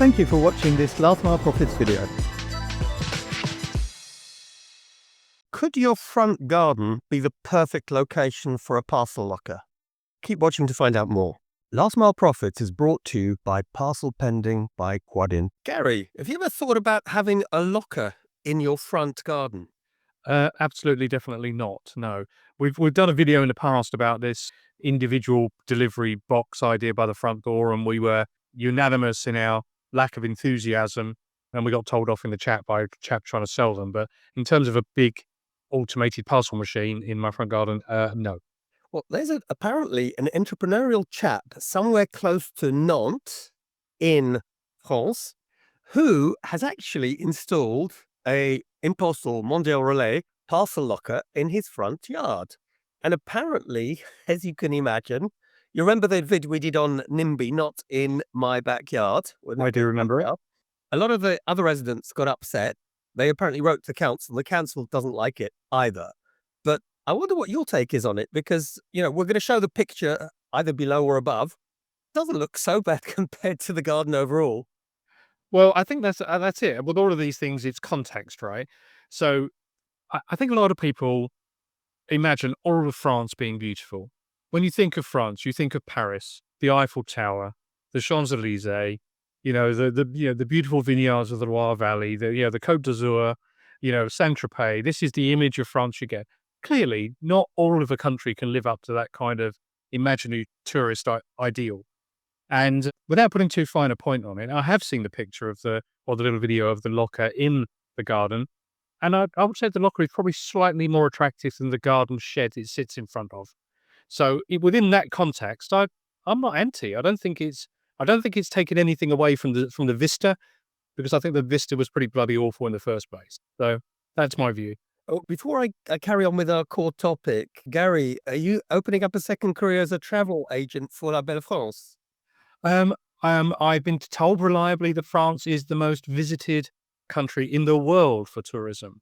Thank you for watching this Last Mile Profits video. Could your front garden be the perfect location for a parcel locker? Keep watching to find out more. Last Mile Profits is brought to you by Parcel Pending by Quadient. Gary, have you ever thought about having a locker in your front garden? Absolutely, definitely not. No, we've done a video in the past about this individual delivery box idea by the front door, and we were unanimous in our lack of enthusiasm, and we got told off in the chat by a chap trying to sell them. But in terms of a big automated parcel machine in my front garden, no. Well, there's apparently an entrepreneurial chap somewhere close to Nantes in France who has actually installed a Impostal Mondial Relais parcel locker in his front yard. And apparently, as you can imagine, you remember the vid we did on NIMBY, not in my backyard? I do remember it. A lot of the other residents got upset. They apparently wrote to the council. The council doesn't like it either. But I wonder what your take is on it, because, we're going to show the picture either below or above. It doesn't look so bad compared to the garden overall. Well, I think that's it. With all of these things, it's context, right? So I think a lot of people imagine all of France being beautiful. When you think of France, you think of Paris, the Eiffel Tower, the Champs-Élysées, the beautiful vineyards of the Loire Valley, the Côte d'Azur, Saint-Tropez. This is the image of France you get. Clearly, not all of the country can live up to that kind of imaginary tourist ideal. And without putting too fine a point on it, I have seen the picture of the little video of the locker in the garden. And I would say the locker is probably slightly more attractive than the garden shed it sits in front of. So within that context, I'm not anti. I don't think it's taken anything away from the vista, because I think the vista was pretty bloody awful in the first place. So that's my view. Oh, before I carry on with our core topic, Gary, are you opening up a second career as a travel agent for La Belle France? I've been told reliably that France is the most visited country in the world for tourism.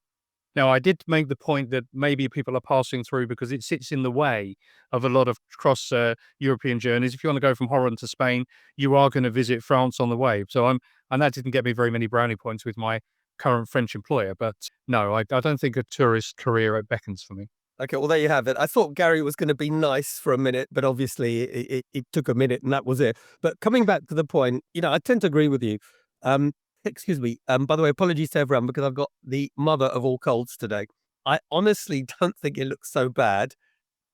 Now, I did make the point that maybe people are passing through because it sits in the way of a lot of cross European journeys. If you want to go from Holland to Spain, you are going to visit France on the way. And that didn't get me very many brownie points with my current French employer. But no, I don't think a tourist career beckons for me. Okay, well, there you have it. I thought Gary was going to be nice for a minute, but obviously it took a minute and that was it. But coming back to the point, I tend to agree with you. Excuse me. By the way, apologies to everyone because I've got the mother of all colds today. I honestly don't think it looks so bad.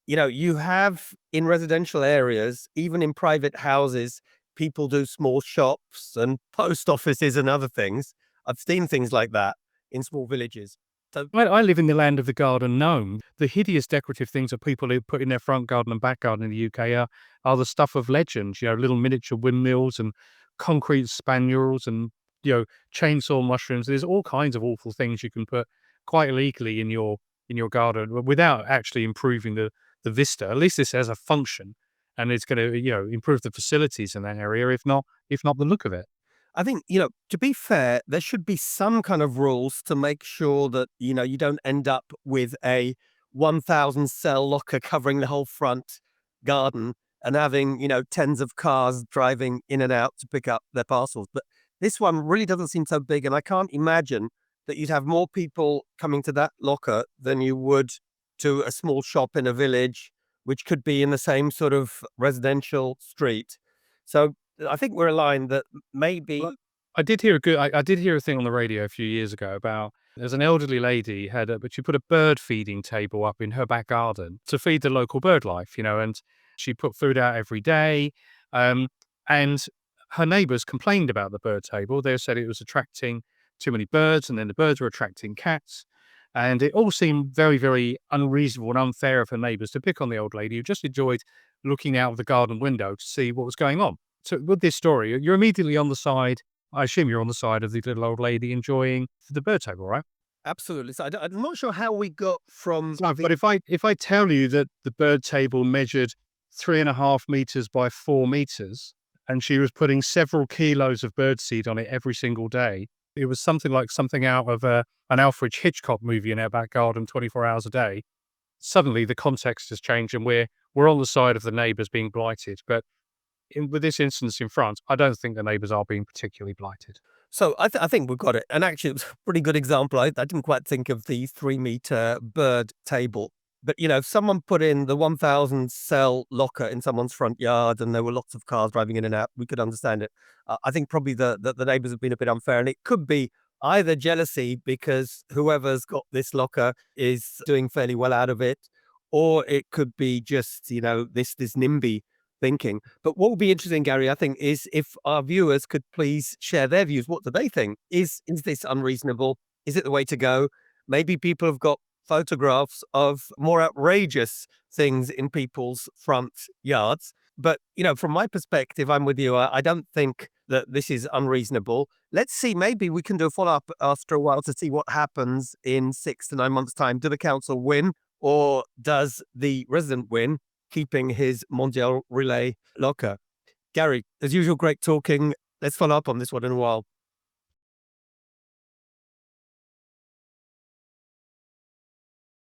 You have in residential areas, even in private houses, people do small shops and post offices and other things. I've seen things like that in small villages. So I live in the land of the garden gnome. The hideous decorative things that people who put in their front garden and back garden in the UK are the stuff of legend. Little miniature windmills and concrete spaniels and chainsaw mushrooms. There's all kinds of awful things you can put quite illegally in your garden without actually improving the vista. At least this has a function, and it's going to improve the facilities in that area, if not the look of it. I think, to be fair, there should be some kind of rules to make sure that, you don't end up with a 1,000 cell locker covering the whole front garden and having, tens of cars driving in and out to pick up their parcels. But this one really doesn't seem so big. And I can't imagine that you'd have more people coming to that locker than you would to a small shop in a village, which could be in the same sort of residential street. So I think we're aligned that maybe. Well, I did hear a thing on the radio a few years ago about there's an elderly lady but she put a bird feeding table up in her back garden to feed the local bird life, and she put food out every day. And her neighbours complained about the bird table. They said it was attracting too many birds, and then the birds were attracting cats. And it all seemed very, very unreasonable and unfair of her neighbours to pick on the old lady who just enjoyed looking out of the garden window to see what was going on. So with this story, you're immediately on the side. I assume you're on the side of the little old lady enjoying the bird table, right? Absolutely. So I'm not sure how we got from. No, but if I tell you that the bird table measured 3.5 meters by 4 meters, and she was putting several kilos of birdseed on it every single day, it was something out of an Alfred Hitchcock movie in our back garden 24 hours a day. Suddenly the context has changed, and we're on the side of the neighbours being blighted. But with this instance in France, I don't think the neighbours are being particularly blighted. So I think we've got it. And actually, it was a pretty good example. I didn't quite think of the 3-meter bird table. But, if someone put in the 1,000 cell locker in someone's front yard and there were lots of cars driving in and out, we could understand it. I think probably the neighbours have been a bit unfair. And it could be either jealousy because whoever's got this locker is doing fairly well out of it, or it could be just, this NIMBY thinking. But what would be interesting, Gary, I think, is if our viewers could please share their views. What do they think? Is this unreasonable? Is it the way to go? Maybe people have got photographs of more outrageous things in people's front yards. But, from my perspective, I'm with you. I don't think that this is unreasonable. Let's see, maybe we can do a follow-up after a while to see what happens in 6 to 9 months' time. Do the council win, or does the resident win, keeping his Mondial Relay locker? Gary, as usual, great talking. Let's follow up on this one in a while.